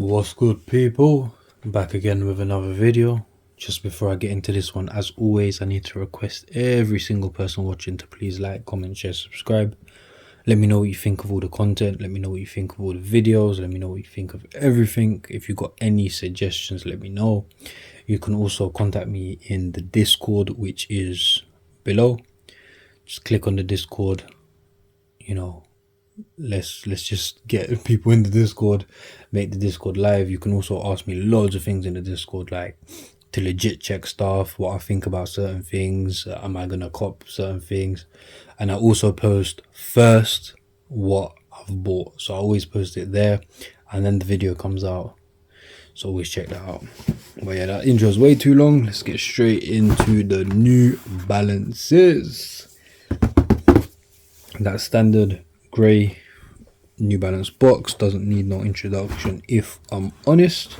What's good, people? Back again with another video. Just before I get into this one, as always, I need to request every single person watching to please like, comment, share, subscribe. Let me know what you think of all the content. Let me know what you think of all the videos. Let me know what you think of everything. If you got any suggestions, let me know. You can also contact me in the Discord, which is below. Just click on the Discord. Let's just get people in the Discord, make the Discord live. You can also ask me loads of things in the Discord, like to legit check stuff, what I think about certain things, am I gonna cop certain things. And I also post first what I've bought, so I always post it there and then the video comes out, so always check that out. But yeah, that intro is way too long. Let's get straight into the New Balances. That standard grey New Balance box doesn't need no introduction, if I'm honest.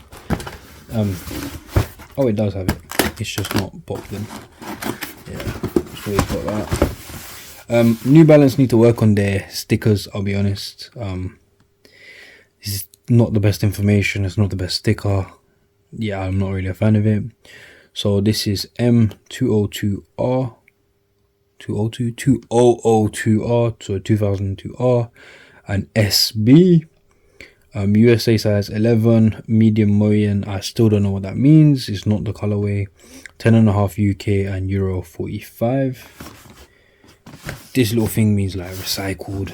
Oh, it does have it, it's just not popped in. Yeah, so we've got that. New Balance need to work on their stickers, I'll be honest. This is not the best information, it's not the best sticker. Yeah, I'm not really a fan of it. So this is M202R, 2002R, so 2002R, and SB. USA size 11, medium Moyen. I still don't know what that means. It's not the colorway. 10.5 UK and Euro 45. This little thing means like recycled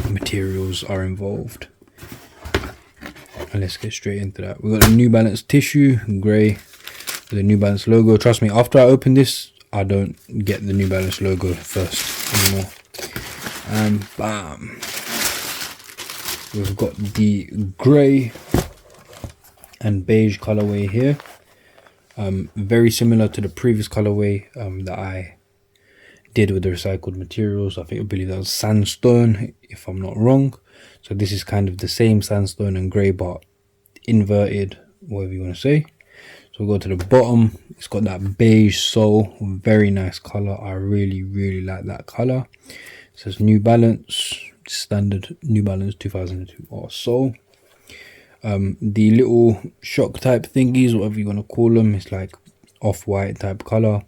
materials are involved. And let's get straight into that. We got a New Balance tissue, grey, with the New Balance logo. Trust me, after I open this, I don't get the New Balance logo first anymore. And bam, we've got the grey and beige colorway here. Very similar to the previous colorway that I did with the recycled materials. I believe that was sandstone, if I'm not wrong. So this is kind of the same sandstone and grey, but inverted, whatever you want to say. So we'll go to the bottom. It's got that beige sole, very nice color. I really like that color. It says New Balance, standard New Balance 2002 or sole. The little shock type thingies, whatever you want to call them, it's like off-white type color.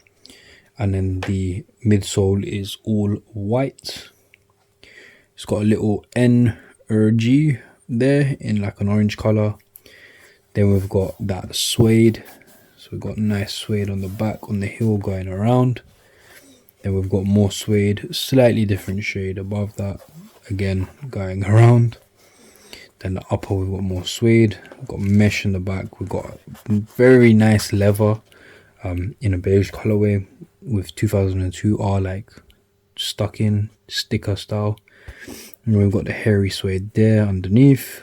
And then the midsole is all white. It's got a little NRG there in like an orange color. Then we've got that suede. So we've got nice suede on the back, on the heel going around. Then we've got more suede, slightly different shade above that, again going around. Then the upper, we've got more suede. We've got mesh in the back. We've got very nice leather in a beige colorway with 2002R like stuck in sticker style. And we've got the hairy suede there underneath.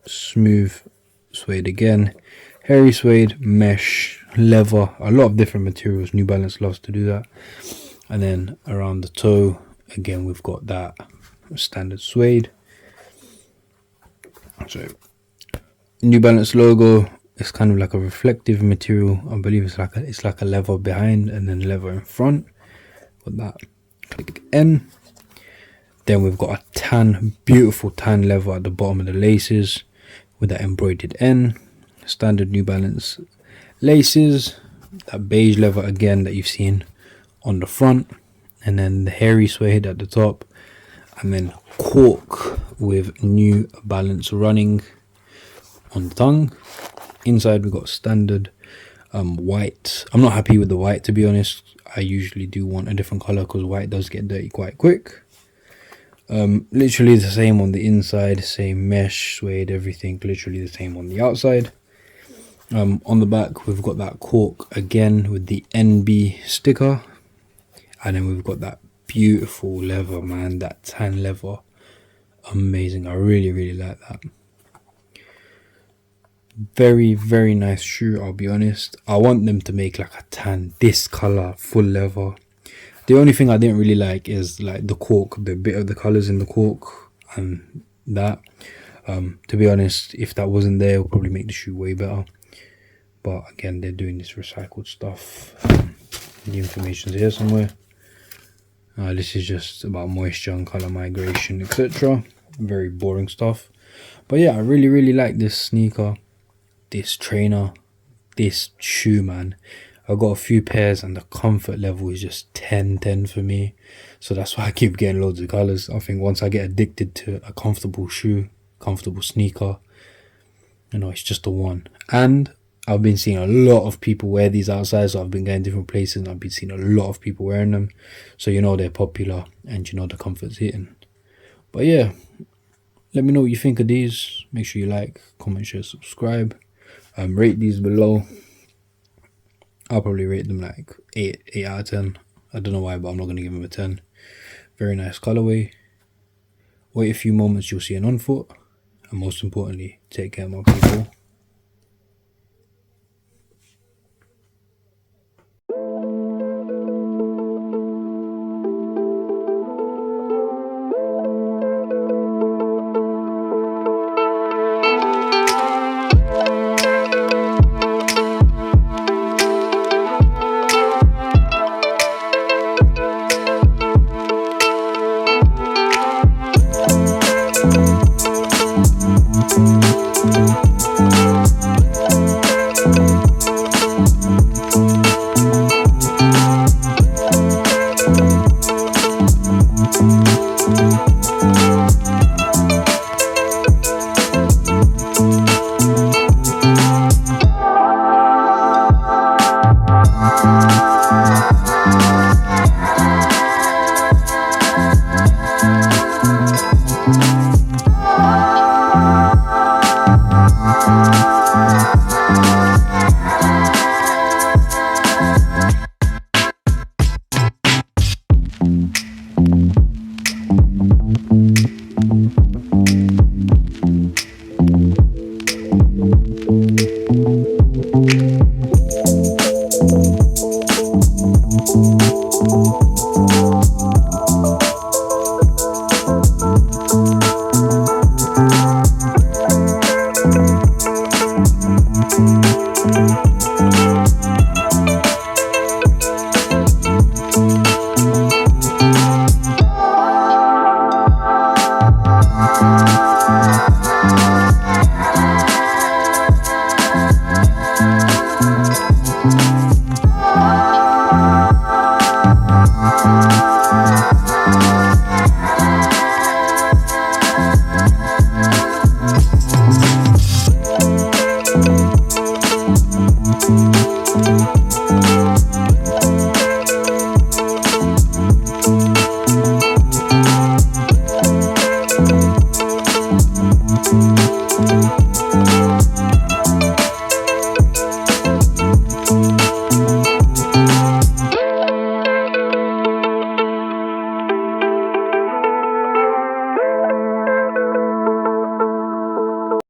Smooth suede again, hairy suede, mesh, leather, a lot of different materials. New Balance loves to do that. And then around the toe, again, we've got that standard suede. So New Balance logo is kind of like a reflective material. I believe it's like a leather behind and then leather in front. Got that. Click N. Then we've got a tan, beautiful tan leather at the bottom of the laces with that embroidered N. Standard New Balance laces. That beige leather again that you've seen on the front. And then the hairy suede at the top. And then cork with New Balance running on the tongue. Inside we've got standard white. I'm not happy with the white, to be honest. I usually do want a different color because white does get dirty quite quick. Literally the same on the inside, same mesh, suede, everything literally the same on the outside. On the back we've got that cork again with the NB sticker, and then we've got that beautiful leather, man, that tan leather, amazing. I really like that. Very nice shoe, I'll be honest. I want them to make like a tan, this color, full leather. The only thing I didn't really like is like the cork, the bit of the colors in the cork and that. To be honest, if that wasn't there, it would probably make the shoe way better. But again, they're doing this recycled stuff. The information's here somewhere. This is just about moisture and color migration, etc. Very boring stuff. But yeah, I really like this sneaker, this trainer, this shoe, man. I got a few pairs and the comfort level is just 10/10 for me. So that's why I keep getting loads of colors. I think once I get addicted to a comfortable shoe, comfortable sneaker, it's just the one. And I've been seeing a lot of people wear these outside, so I've been going different places and I've been seeing a lot of people wearing them. So they're popular and the comfort's hitting. But yeah, let me know what you think of these. Make sure you like, comment, share, subscribe. Rate these below. I'll probably rate them like 8 out of 10. I don't know why, but I'm not going to give them a 10. Very nice colorway. Wait a few moments, you'll see an on foot. And most importantly, take care, my people. Thank you.